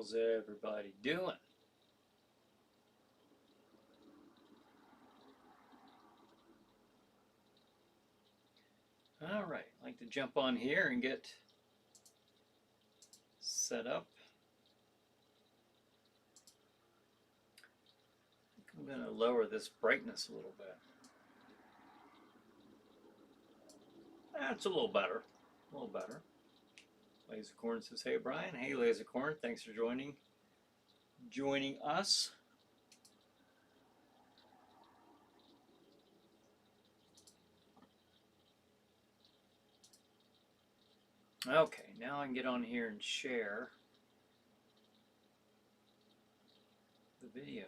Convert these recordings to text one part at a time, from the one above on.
How's everybody doing? All right, I'd like to jump on here and get set up. I'm going to lower this brightness a little bit. That's a little better. A little better. Lasercorn says, "Hey Brian." Hey Lasercorn, thanks for joining us. Okay, now I can get on here and share the video.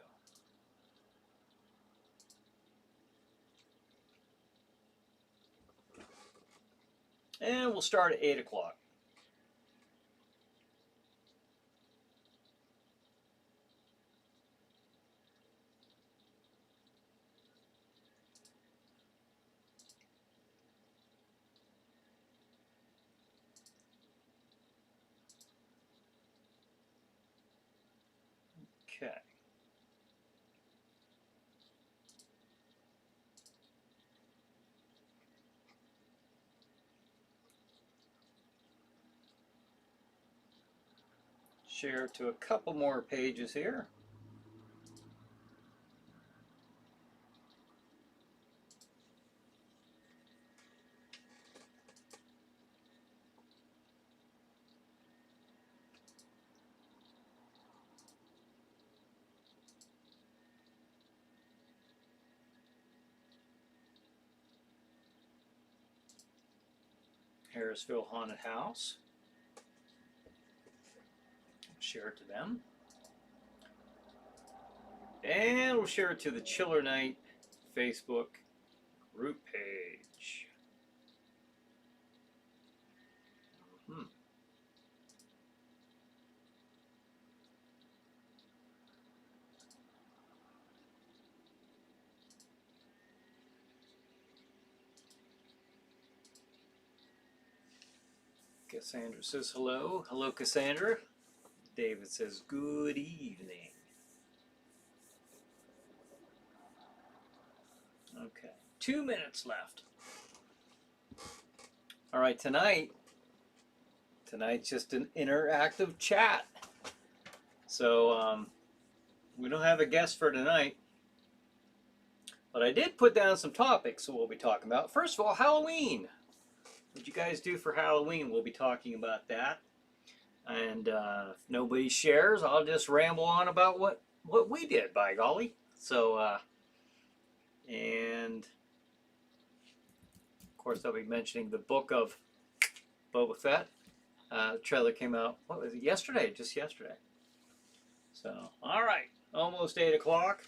And we'll start at 8 o'clock. Okay. Share to a couple more pages here. Harrisville Haunted House. Share it to them. And we'll share it to the Chiller Night Facebook group page. Cassandra says hello. Hello, Cassandra. David says good evening. Okay, 2 minutes left. All right, tonight's just an interactive chat. So we don't have a guest for tonight, but I did put down some topics that we'll be talking about. First of all, Halloween. What you guys do for Halloween? We'll be talking about that. And if nobody shares, I'll just ramble on about what we did, by golly. So, and of course, I'll be mentioning the book of Boba Fett. The trailer came out, what was it, yesterday? Just yesterday. So, all right, almost 8 o'clock.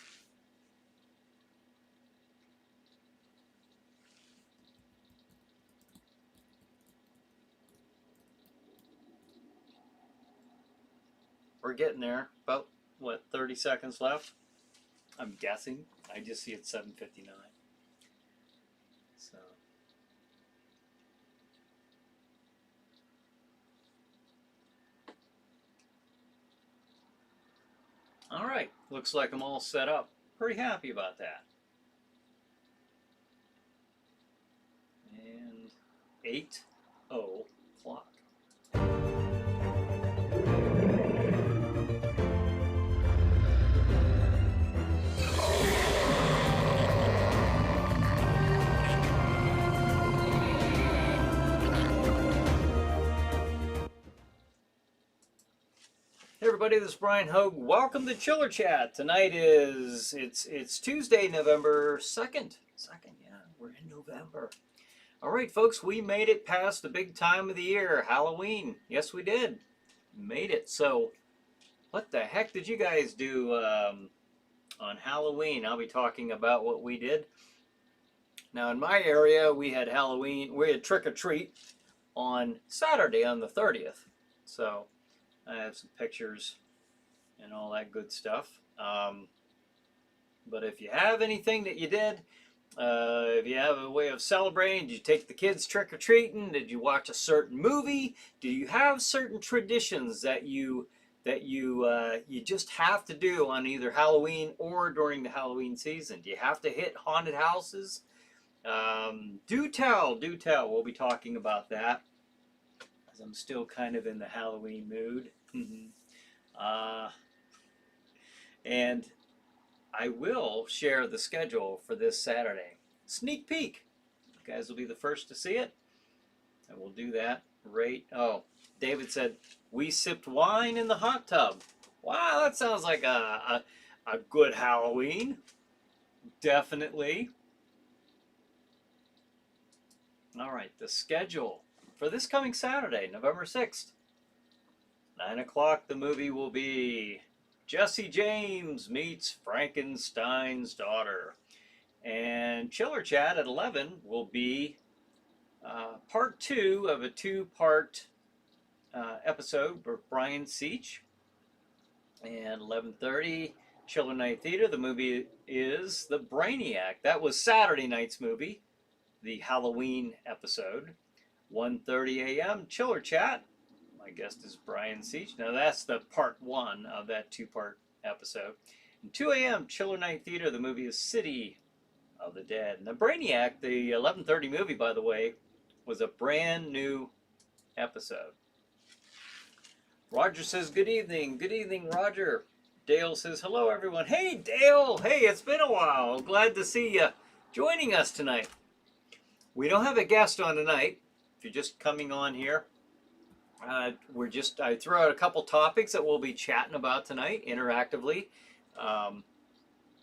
We're getting there. About, what, 30 seconds left? I'm guessing. I just see it's 7:59. So. All right. Looks like I'm all set up. Pretty happy about that. And 8 o'clock. Hey everybody, this is Brian Hogue. Welcome to Chiller Chat. Tonight it's Tuesday, November 2nd. Yeah, we're in November. All right, folks, we made it past the big time of the year, Halloween. Yes, we did. Made it. So, what the heck did you guys do on Halloween? I'll be talking about what we did. Now, in my area, we had Halloween. We had trick or treat on Saturday, on the 30th. So, I have some pictures and all that good stuff. But if you have anything that you did, if you have a way of celebrating, did you take the kids trick-or-treating? Did you watch a certain movie? Do you have certain traditions that you that you just have to do on either Halloween or during the Halloween season? Do you have to hit haunted houses? Do tell, do tell. We'll be talking about that, as I'm still kind of in the Halloween mood. And I will share the schedule for this Saturday. Sneak peek. You guys will be the first to see it. And we'll do that right. Oh, David said, we sipped wine in the hot tub. Wow, that sounds like a good Halloween. Definitely. All right, the schedule for this coming Saturday, November 6th. 9 o'clock, the movie will be Jesse James Meets Frankenstein's Daughter. And Chiller Chat at 11 will be part 2 of a 2-part episode with Brian Seach. And 11:30, Chiller Night Theater. The movie is The Brainiac. That was Saturday night's movie, the Halloween episode. 1:30 a.m., Chiller Chat. My guest is Brian Seach. Now that's the part 1 of that 2-part episode. And 2 a.m., Chiller Night Theater. The movie is City of the Dead. And The Brainiac, the 11:30 movie, by the way, was a brand new episode. Roger says, good evening. Good evening, Roger. Dale says, hello, everyone. Hey, Dale. Hey, it's been a while. Glad to see you joining us tonight. We don't have a guest on tonight. If you're just coming on here, I throw out a couple topics that we'll be chatting about tonight interactively.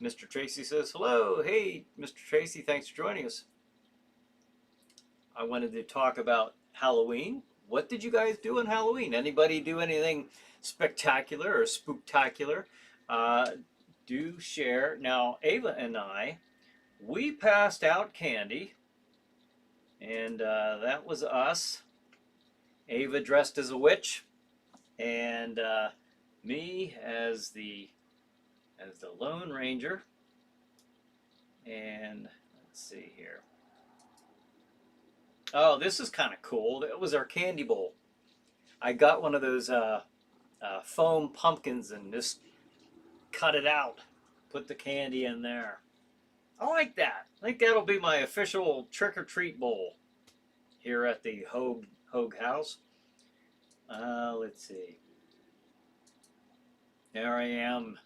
Mr. Tracy says, hello. Hey, Mr. Tracy, thanks for joining us. I wanted to talk about Halloween. What did you guys do on Halloween? Anybody do anything spectacular or spooktacular? Do share. Now, Ava and I, we passed out candy, and that was us. Ava dressed as a witch, and me as the Lone Ranger. And let's see here. Oh, this is kind of cool. It was our candy bowl. I got one of those foam pumpkins and just cut it out. Put the candy in there. I like that. I think that'll be my official trick-or-treat bowl here at the Hogue House. Let's see. There I am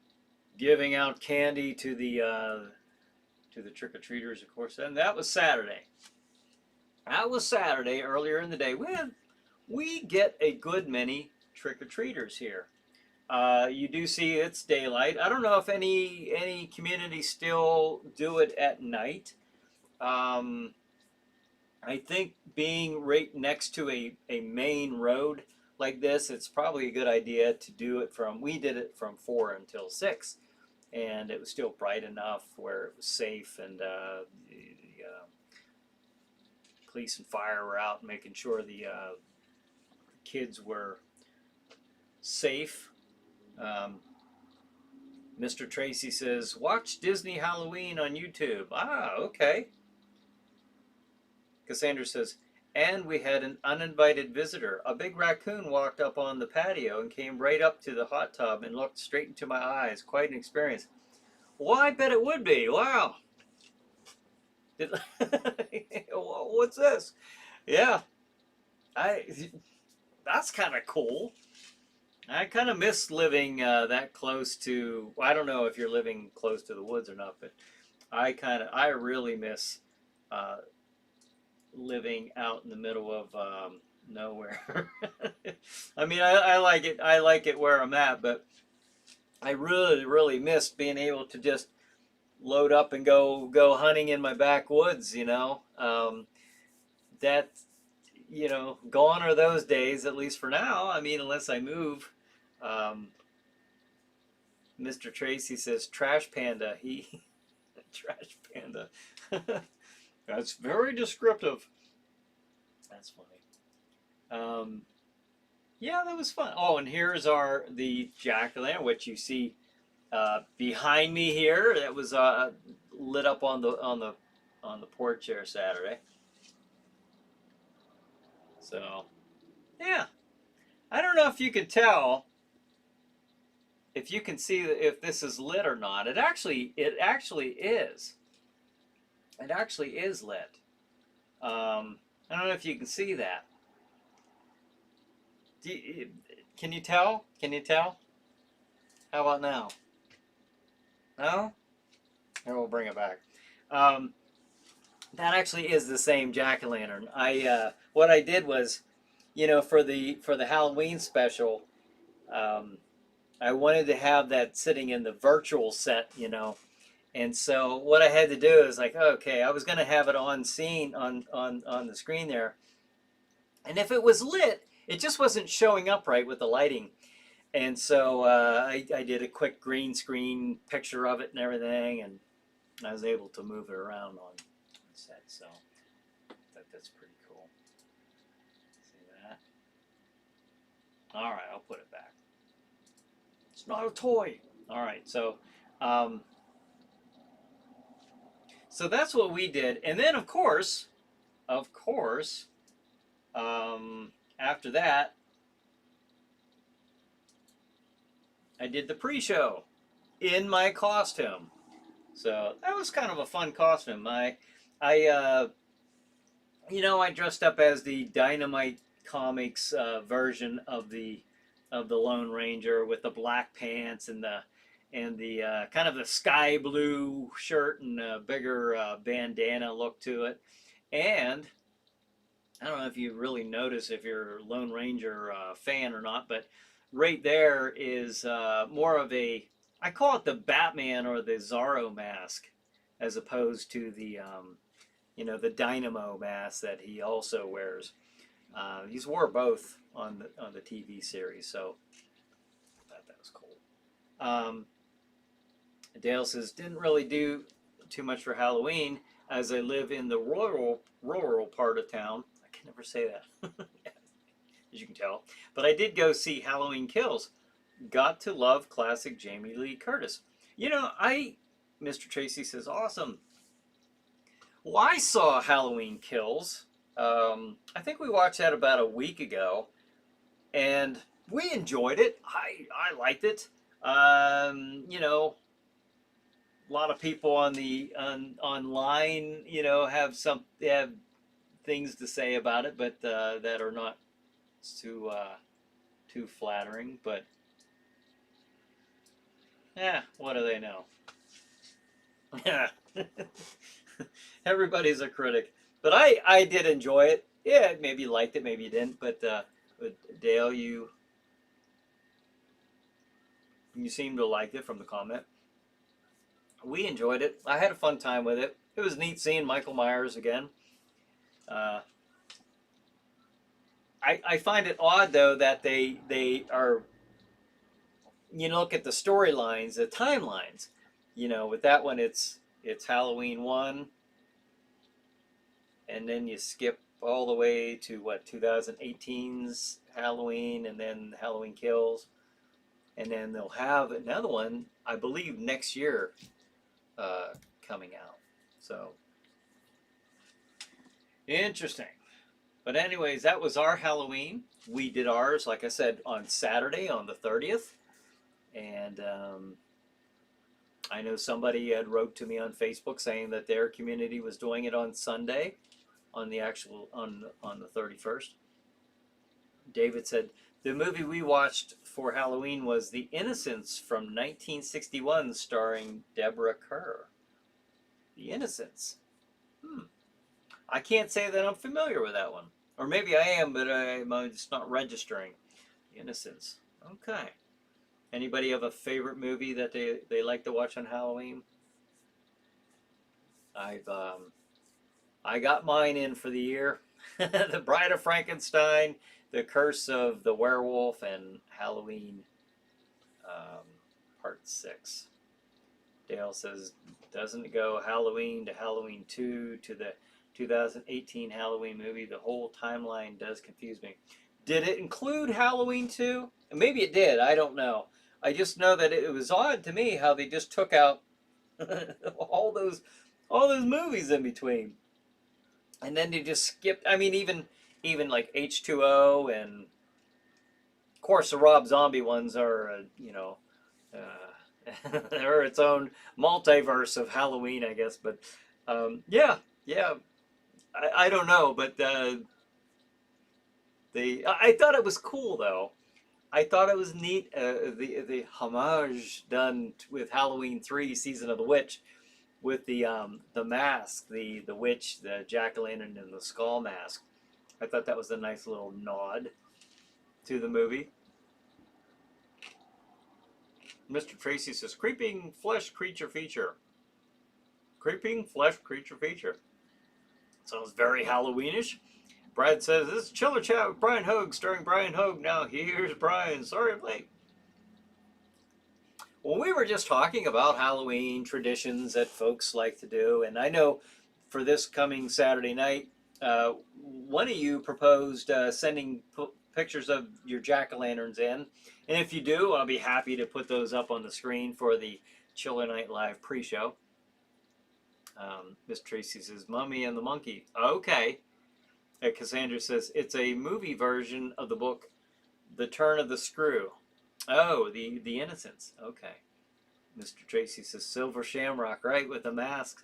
giving out candy to the trick-or-treaters, of course. And that was Saturday. That was Saturday, earlier in the day. We get a good many trick-or-treaters here. You do see it's daylight. I don't know if any communities still do it at night. I think being right next to a main road like this, it's probably a good idea to do it we did it from 4 until 6. And it was still bright enough where it was safe, and the police and fire were out making sure the kids were safe. Mr. Tracy says, watch Disney Halloween on YouTube. Ah, okay. Cassandra says, and we had an uninvited visitor. A big raccoon walked up on the patio and came right up to the hot tub and looked straight into my eyes. Quite an experience. Well, I bet it would be. Wow. What's this? Yeah. That's kind of cool. I kind of miss living that close to, well, I don't know if you're living close to the woods or not, but I really miss living out in the middle of nowhere. I mean, I like it where I'm at, but I really miss being able to just load up and go hunting in my backwoods, that, gone are those days, at least for now. I mean, unless I move. Mr. Tracy says, trash panda. Trash panda. That's very descriptive. That's funny. Yeah, that was fun. Oh, and here's the jack-o'-lantern, which you see behind me here. That was lit up on the porch there Saturday. So, yeah. I don't know if you can tell, if you can see if this is lit or not. It actually is. It actually is lit. I don't know if you can see that. Can you tell? Can you tell? How about now? No? Here, we'll bring it back. Um, that actually is the same jack-o'-lantern. What I did was, for the Halloween special, um, I wanted to have that sitting in the virtual set, And so what I had to do is like, okay, I was going to have it on scene on the screen there. And if it was lit, it just wasn't showing up right with the lighting. And so I did a quick green screen picture of it and everything, and I was able to move it around on set. So that's pretty cool. See that? All right, I'll put it back. It's not a toy. All right, so so that's what we did, and then of course, after that, I did the pre-show in my costume. So that was kind of a fun costume. I dressed up as the Dynamite Comics version of the Lone Ranger with the black pants and the kind of the sky blue shirt and a bigger bandana look to it. And I don't know if you really notice if you're a Lone Ranger fan or not, but right there is more of I call it the Batman or the Zorro mask, as opposed to the the Dynamo mask that he also wears. He's wore both on the TV series, so I thought that was cool. Dale says, didn't really do too much for Halloween as I live in the rural part of town. I can never say that, as you can tell. But I did go see Halloween Kills. Got to love classic Jamie Lee Curtis. Mr. Tracy says, awesome. Well, I saw Halloween Kills. I think we watched that about a week ago, and we enjoyed it. I liked it. A lot of people online, they have things to say about it, but that are not too flattering. But what do they know? Yeah, everybody's a critic. But I did enjoy it. Yeah, maybe you liked it, maybe you didn't. But Dale, you seem to like it from the comment. We enjoyed it. I had a fun time with it. It was neat seeing Michael Myers again. I find it odd though that they are, look at the storylines, the timelines. With that one, it's Halloween 1, and then you skip all the way to 2018's Halloween, and then Halloween Kills, and then they'll have another one, I believe, next year coming out. So interesting. But anyways, that was our Halloween. We did ours, like I said, on Saturday, on the 30th, and I know somebody had wrote to me on Facebook saying that their community was doing it on Sunday, on the 31st. David said the movie we watched for Halloween was The Innocents from 1961, starring Deborah Kerr. The Innocents. I can't say that I'm familiar with that one, or maybe I am, but I'm just not registering. The Innocents. Okay. Anybody have a favorite movie that they like to watch on Halloween? I got mine in for the year. The Bride of Frankenstein, The Curse of the Werewolf, and Halloween Part 6. Dale says, doesn't it go Halloween to Halloween 2 to the 2018 Halloween movie? The whole timeline does confuse me. Did it include Halloween 2? Maybe it did. I don't know. I just know that it was odd to me how they just took out all those movies in between, and then they just skipped. I mean, even like H2O, and of course the Rob Zombie ones are or its own multiverse of Halloween, I guess. But yeah, yeah, I don't know, but I thought it was cool though. I thought it was neat, the homage done with Halloween 3, Season of the Witch, with the mask, the witch, the jack-o'-lantern, and the skull mask. I thought that was a nice little nod to the movie. Mr. Tracy says, creeping flesh creature feature. Creeping flesh creature feature. Sounds very Halloweenish. Brad says, this is Chiller Chat with Brian Hogue, starring Brian Hogue. Now here's Brian. Sorry I'm late. Well, we were just talking about Halloween traditions that folks like to do, and I know for this coming Saturday night, one of you proposed sending pictures of your jack-o'-lanterns in, and if you do, I'll be happy to put those up on the screen for the Chiller Night Live pre-show. Miss Tracy says, Mummy and the Monkey. Okay. Cassandra says, it's a movie version of the book The Turn of the Screw. Oh, the Innocents. Okay. Mr. Tracy says, Silver Shamrock, right, with the mask.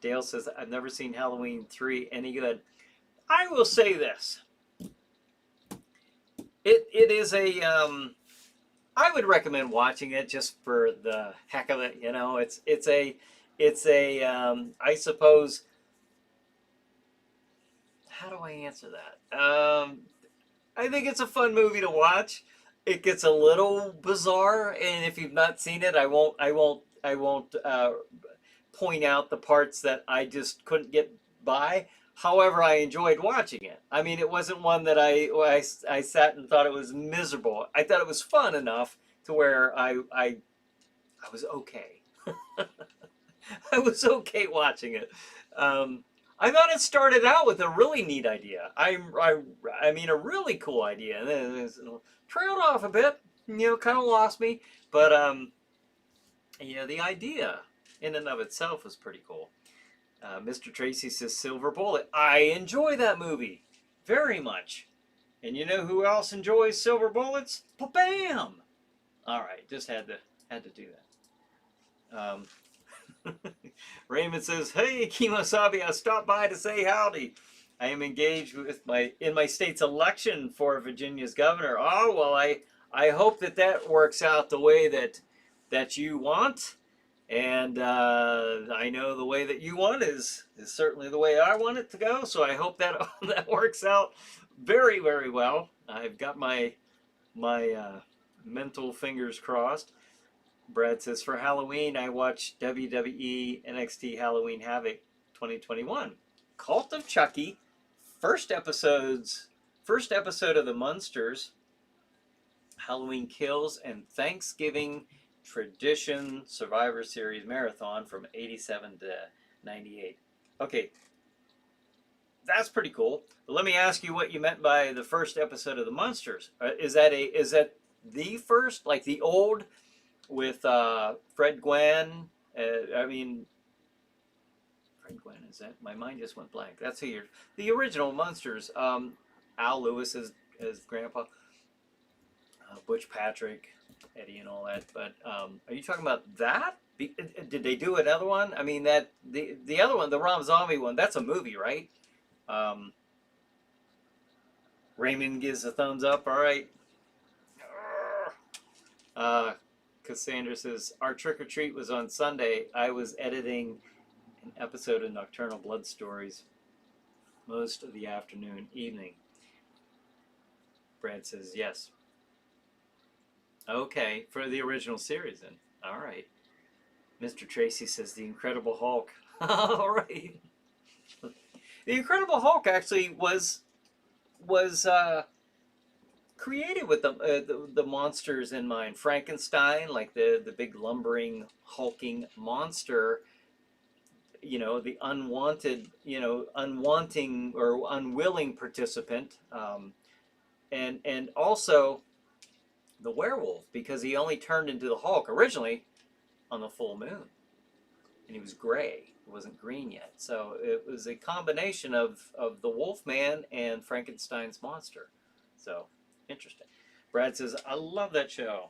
Dale says, I've never seen Halloween 3 any good. I will say this. It is a, I would recommend watching it just for the heck of it. You know, it's a, I suppose, how do I answer that? I think it's a fun movie to watch. It gets a little bizarre, and if you've not seen it, I won't point out the parts that I just couldn't get by. However, I enjoyed watching it. I mean, it wasn't one that I sat and thought it was miserable. I thought it was fun enough to where I was okay. I was okay watching it. I thought it started out with a really neat idea. I mean, a really cool idea, and then it trailed off a bit. You know, kind of lost me. But yeah, the idea in and of itself was pretty cool. Mr. Tracy says Silver Bullet. I enjoy that movie very much. And you know who else enjoys Silver Bullets? Bam! All right, just had to do that. Raymond says, "Hey, Kimosabi, I stopped by to say howdy. I am engaged with in my state's election for Virginia's governor. Oh well, I hope that works out the way that you want." And I know the way that you want is certainly the way I want it to go. So I hope that that works out very, very well. I've got my mental fingers crossed. Brad says, for Halloween, I watched WWE NXT Halloween Havoc 2021. Cult of Chucky, first episode of the Munsters, Halloween Kills, and Thanksgiving Tradition Survivor Series Marathon from 87 to 98. Okay, that's pretty cool. But let me ask you what you meant by the first episode of the Munsters. Is that the first, like the old with Fred Gwynne? I mean, Fred Gwynne, is that? My mind just went blank. That's who you're. The original Munsters. Al Lewis as Grandpa. Butch Patrick, Eddie, and all that. But are you talking about that? Did they do another one? I mean, that the other one, the Rob Zombie one, that's a movie, right? Raymond gives a thumbs up. All right. Cassandra says, our trick or treat was on Sunday. I was editing an episode of Nocturnal Blood Stories most of the afternoon, evening. Brad says, yes. Okay, for the original series then. All right. Mr. Tracy says, the Incredible Hulk. All right. The Incredible Hulk actually was created with the monsters in mind. Frankenstein, like the big lumbering hulking monster, you know, the unwanted, you know, unwanting or unwilling participant, and also the werewolf, because he only turned into the Hulk originally on the full moon, and he was gray. It wasn't green yet. So it was a combination of the Wolfman and Frankenstein's monster. So interesting. Brad says, I love that show.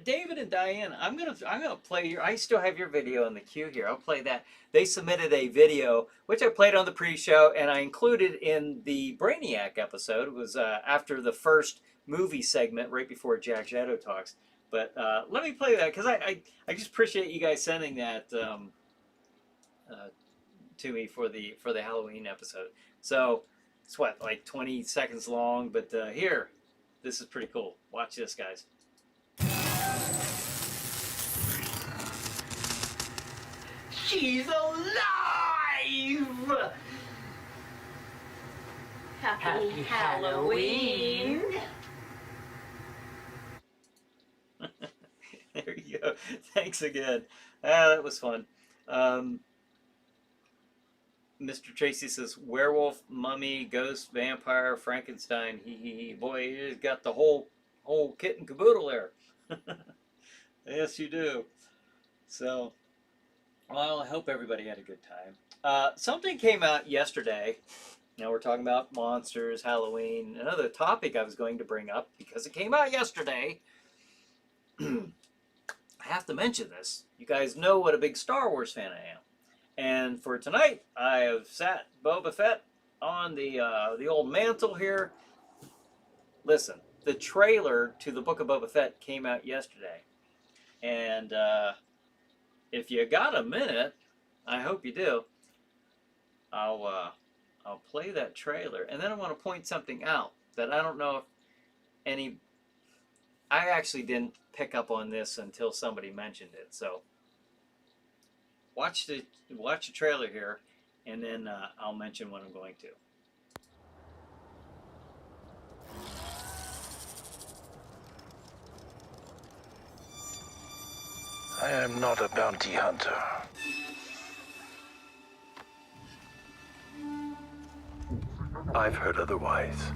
David and Diane, I'm gonna play your. I still have your video in the queue here. I'll play that. They submitted a video which I played on the pre-show, and I included in the Brainiac episode. It was after the first movie segment, right before Jack Shadow talks. But let me play that because I just appreciate you guys sending that to me for the Halloween episode. So it's what, like 20 seconds long, but here, this is pretty cool. Watch this, guys. She's alive! Happy Halloween! There you go. Thanks again. That was fun. Mr. Tracy says, werewolf, mummy, ghost, vampire, Frankenstein. He. Boy, you got the whole kit and caboodle there. Yes, you do. So, well, I hope everybody had a good time. Something came out yesterday. Now we're talking about monsters, Halloween. Another topic I was going to bring up because it came out yesterday. I have to mention this. You guys know what a big Star Wars fan I am. And for tonight, I have sat Boba Fett on the old mantle here. Listen, the trailer to the Book of Boba Fett came out yesterday. And if you got a minute, I hope you do, I'll play that trailer. And then I want to point something out that I don't know if any... I actually didn't pick up on this until somebody mentioned it. So watch the trailer here, and then I'll mention what I'm going to. I am not a bounty hunter. I've heard otherwise.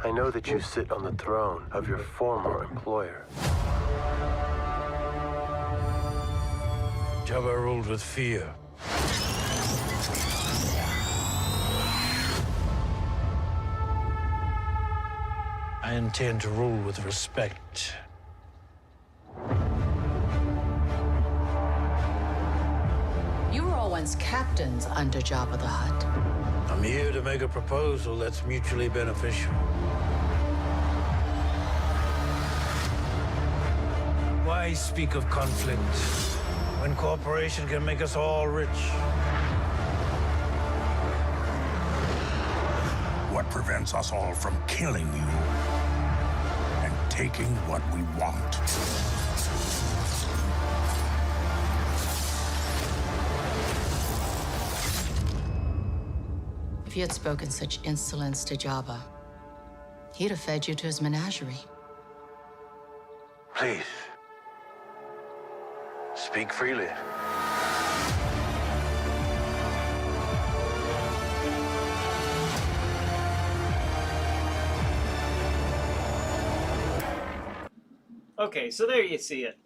I know that you sit on the throne of your former employer. Jabba ruled with fear. I intend to rule with respect. You were all once captains under Jabba the Hutt. I'm here to make a proposal that's mutually beneficial. Why speak of conflict when cooperation can make us all rich? What prevents us all from killing you and taking what we want? If you had spoken such insolence to Jabba, he'd have fed you to his menagerie. Please. Speak freely. Okay, so there you see it.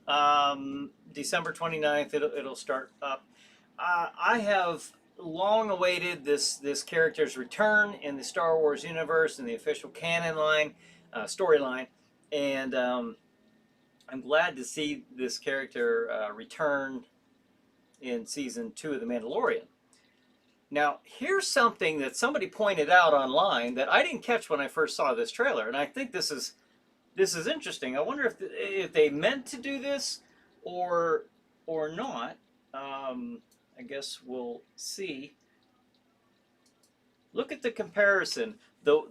December 29th, it'll start up. I have long awaited this character's return in the Star Wars universe, in the official canon line, storyline, and I'm glad to see this character return in Season 2 of The Mandalorian. Now, here's something that somebody pointed out online that I didn't catch when I first saw this trailer, and I think this is interesting. I wonder if they meant to do this or not. I guess we'll see. Look at the comparison. The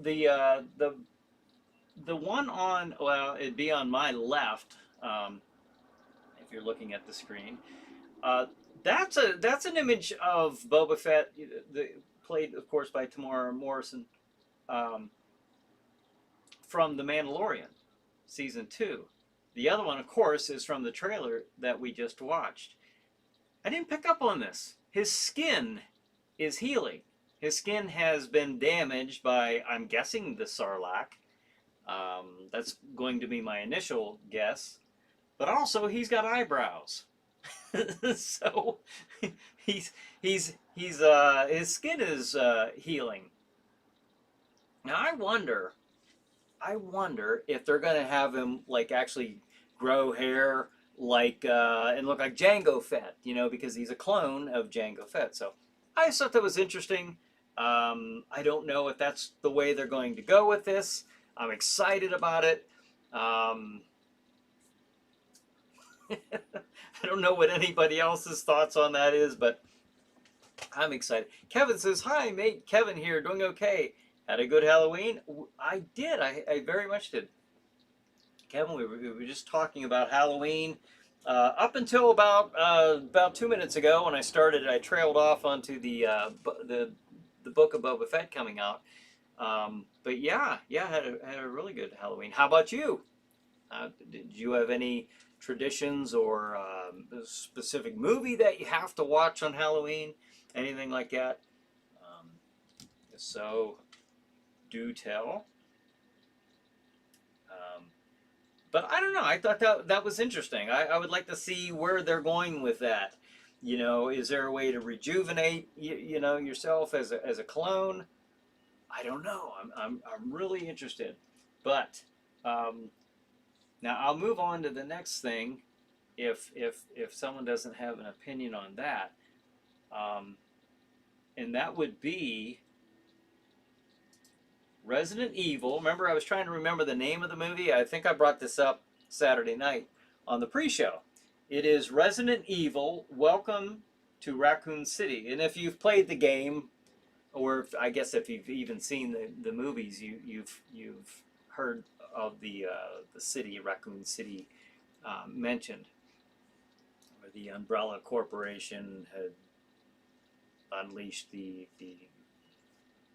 one on, well, it'd be on my left, if you're looking at the screen. That's an image of Boba Fett, played, of course, by Tamara Morrison, from The Mandalorian, Season 2. The other one, of course, is from the trailer that we just watched. I didn't pick up on this. His skin is healing. His skin has been damaged by, I'm guessing, the Sarlacc. That's going to be my initial guess. But also, he's got eyebrows. So he's his skin is healing. Now I wonder if they're gonna have him like actually grow hair like and look like Jango Fett, you know, because he's a clone of Jango Fett. So I just thought that was interesting. I don't know if that's the way they're going to go with this. I'm excited about it. I don't know what anybody else's thoughts on that is, but I'm excited. Kevin says, "Hi, mate. Kevin here, doing okay. Had a good Halloween." I did. I very much did. Kevin, we were just talking about Halloween up until about 2 minutes ago when I started. I trailed off onto the Book of Boba Fett coming out. But yeah, had a really good Halloween. How about you? Did you have any traditions or a specific movie that you have to watch on Halloween? Anything like that? So, do tell. But I don't know. I thought that was interesting. I would like to see where they're going with that. You know, is there a way to rejuvenate you know yourself as a clone? I don't know. I'm really interested. But now I'll move on to the next thing, if someone doesn't have an opinion on that, and that would be Resident Evil. Remember, I was trying to remember the name of the movie. I think I brought this up Saturday night on the pre-show. It is Resident Evil: Welcome to Raccoon City. And if you've played the game, or I guess if you've even seen the movies, you've heard of the city, Raccoon City, mentioned, where the Umbrella Corporation had unleashed the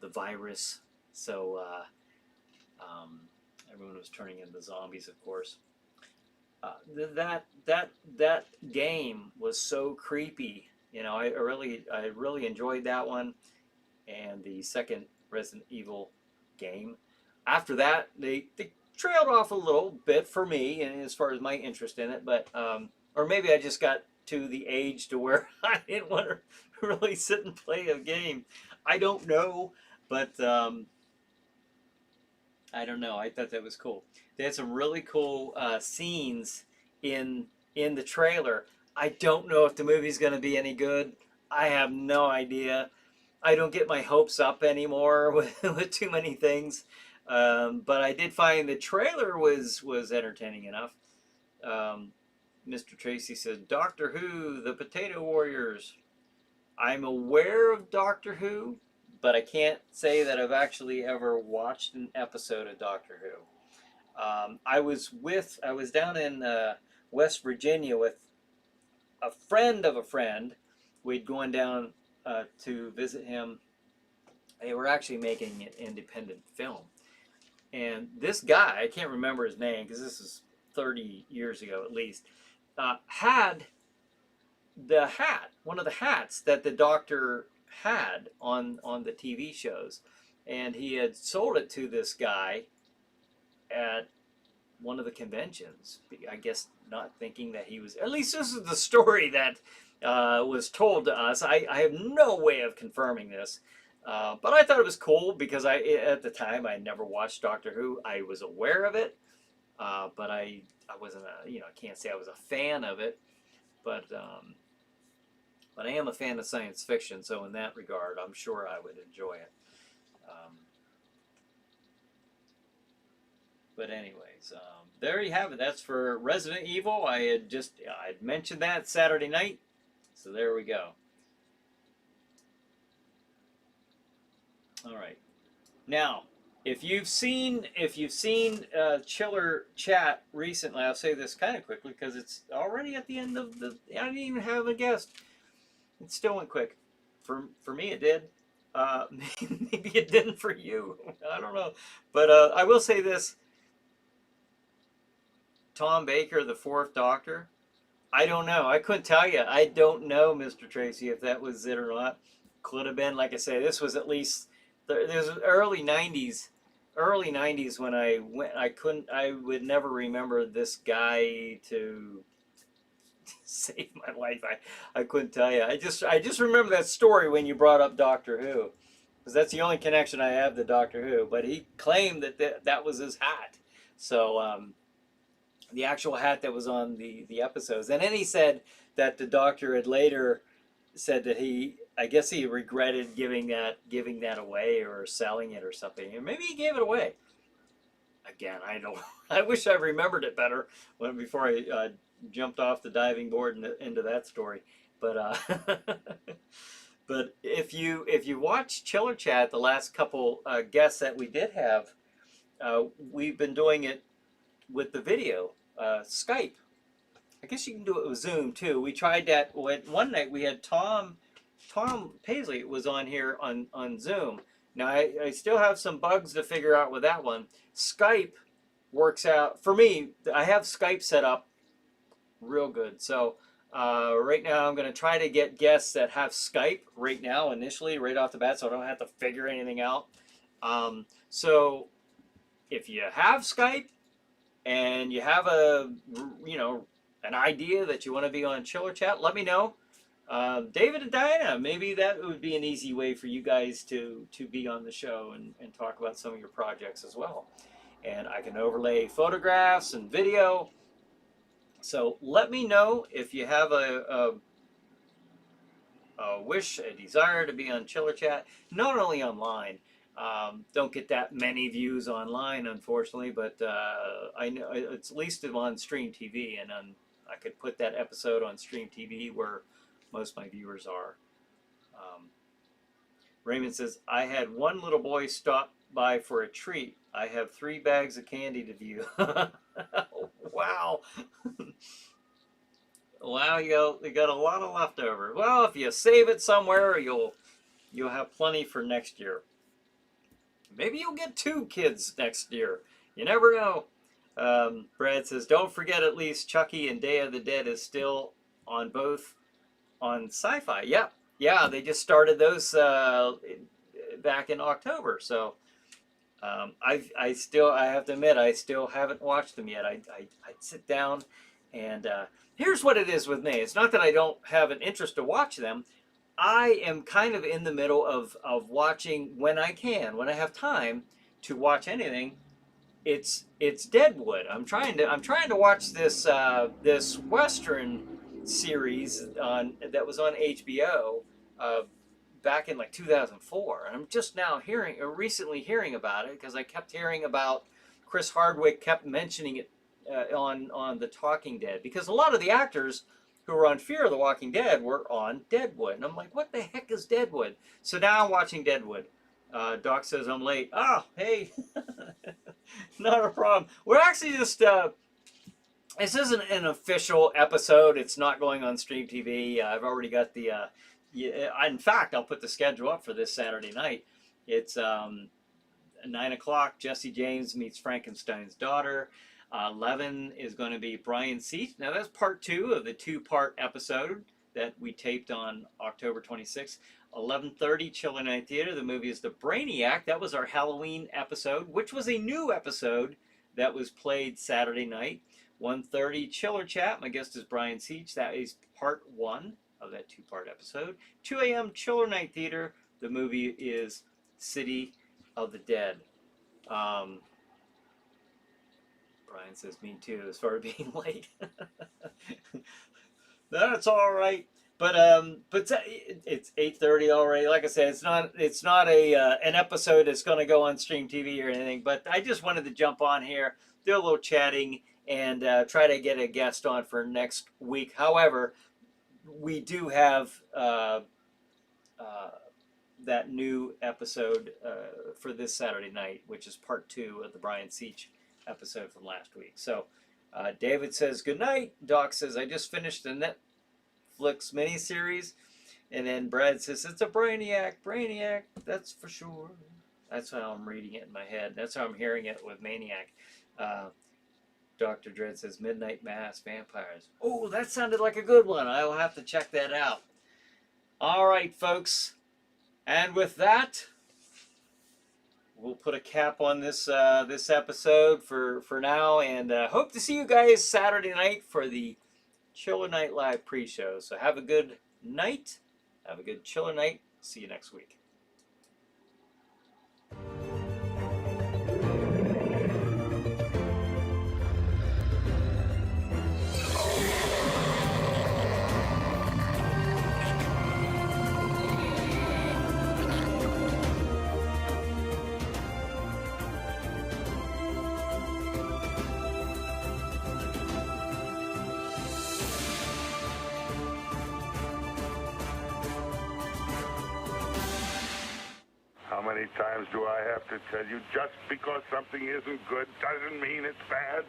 virus. So everyone was turning into zombies, of course. That game was so creepy. You know, I really enjoyed that one, and the second Resident Evil game. After that, they trailed off a little bit for me, and as far as my interest in it. But or maybe I just got to the age to where I didn't want to really sit and play a game. I don't know, but I don't know. I thought that was cool. They had some really cool scenes in the trailer. I don't know if the movie's going to be any good. I have no idea. I don't get my hopes up anymore with too many things. But I did find the trailer was entertaining enough. Mr. Tracy said, Doctor Who, the Potato Warriors. I'm aware of Doctor Who, but I can't say that I've actually ever watched an episode of Doctor Who. I was down in West Virginia with a friend of a friend. We'd gone down to visit him. They were actually making an independent film. And this guy, I can't remember his name because this is 30 years ago at least, had the hat, one of the hats that the Doctor had on the TV shows, and he had sold it to this guy at one of the conventions, I guess not thinking that he was, at least this is the story that was told to us. I have no way of confirming this, but I thought it was cool because at the time I never watched Doctor Who. I was aware of it, but I wasn't I can't say I was a fan of it, but I am a fan of science fiction, so in that regard, I'm sure I would enjoy it. But anyways, there you have it. That's for Resident Evil. I'd mentioned that Saturday night, so there we go. All right. Now, if you've seen Chiller Chat recently, I'll say this kind of quickly because it's already at the end of the. I didn't even have a guest. It still went quick. For me, it did. Maybe it didn't for you. I don't know. But I will say this. Tom Baker, the Fourth Doctor. I don't know. I couldn't tell you. I don't know, Mr. Tracy, if that was it or not. Could have been. Like I say, this was at least. There's early 90s. Early 90s when I went. I would never remember this guy to saved my life. I couldn't tell you. I just remember that story when you brought up Doctor Who, because that's the only connection I have to Doctor Who. But he claimed that was his hat. So the actual hat that was on the episodes, and then he said that the Doctor had later said that I guess he regretted giving that away or selling it or something, and maybe he gave it away. Again, I don't. I wish I remembered it better before I jumped off the diving board into that story. But but if you watch Chiller Chat, the last couple guests that we did have, we've been doing it with the video, Skype. I guess you can do it with Zoom too. We tried that one night. We had Tom Paisley was on here on Zoom. Now I still have some bugs to figure out with that one. Skype works out for me. I have Skype set up real good. So right now I'm going to try to get guests that have Skype right now initially, right off the bat, so I don't have to figure anything out. So if you have Skype and you have an idea that you want to be on Chiller Chat, let me know. David and Diana, maybe that would be an easy way for you guys to be on the show and talk about some of your projects as well. And I can overlay photographs and video. So let me know if you have a wish, a desire to be on Chiller Chat, not only online. Don't get that many views online, unfortunately, but I know it's at least on Stream TV, and I could put that episode on Stream TV where most of my viewers are. Raymond says, I had one little boy stop by for a treat. I have 3 bags of candy to view. Wow. Wow, you got a lot of leftover. Well, if you save it somewhere, you'll have plenty for next year. Maybe you'll get 2 kids next year. You never know. Brad says, don't forget at least Chucky and Day of the Dead is still on both on Sci-Fi. Yep. Yeah, they just started those back in October. So I have to admit, I still haven't watched them yet. I'd sit down and here's what it is with me. It's not that I don't have an interest to watch them. I am kind of in the middle of watching when I can, when I have time to watch anything. It's Deadwood. I'm trying to watch this this Western series that was on HBO back in like 2004, and I'm just now recently hearing about it because I kept hearing about Chris Hardwick kept mentioning it on The Talking Dead, because a lot of the actors who were on Fear of the Walking Dead were on Deadwood, and I'm like, what the heck is Deadwood? So now I'm watching Deadwood. Doc says I'm late. Oh, hey, not a problem. We're actually just this isn't an official episode. It's not going on Stream TV. I've already got the in fact, I'll put the schedule up for this Saturday night. It's 9 o'clock. Jesse James meets Frankenstein's daughter. 11 is going to be Brian Seat. Now that's part 2 of the 2-part episode that we taped on October 26th. 11:30 Chiller Night Theater. The movie is The Brainiac. That was our Halloween episode, which was a new episode that was played Saturday night. 1:30 Chiller Chat. My guest is Brian Seach. That is part 1 of that 2-part episode. 2 a.m. Chiller Night Theater. The movie is City of the Dead. Brian says, me too, as far as being late. That's all right. But it's 8:30 already. Like I said, it's not an episode that's going to go on Stream TV or anything. But I just wanted to jump on here, do a little chatting, and try to get a guest on for next week. However, we do have that new episode for this Saturday night, which is part 2 of the Brian Seach episode from last week. So David says, good night. Doc says, I just finished the Netflix miniseries. And then Brad says, it's a Brainiac. Brainiac, that's for sure. That's how I'm reading it in my head. That's how I'm hearing it with Maniac. Dr. Dread says, Midnight Mass, Vampires. Oh, that sounded like a good one. I will have to check that out. All right, folks. And with that, we'll put a cap on this this episode for now, and hope to see you guys Saturday night for the Chiller Night Live pre-show. So have a good night. Have a good chiller night. See you next week. How many times do I have to tell you, just because something isn't good doesn't mean it's bad?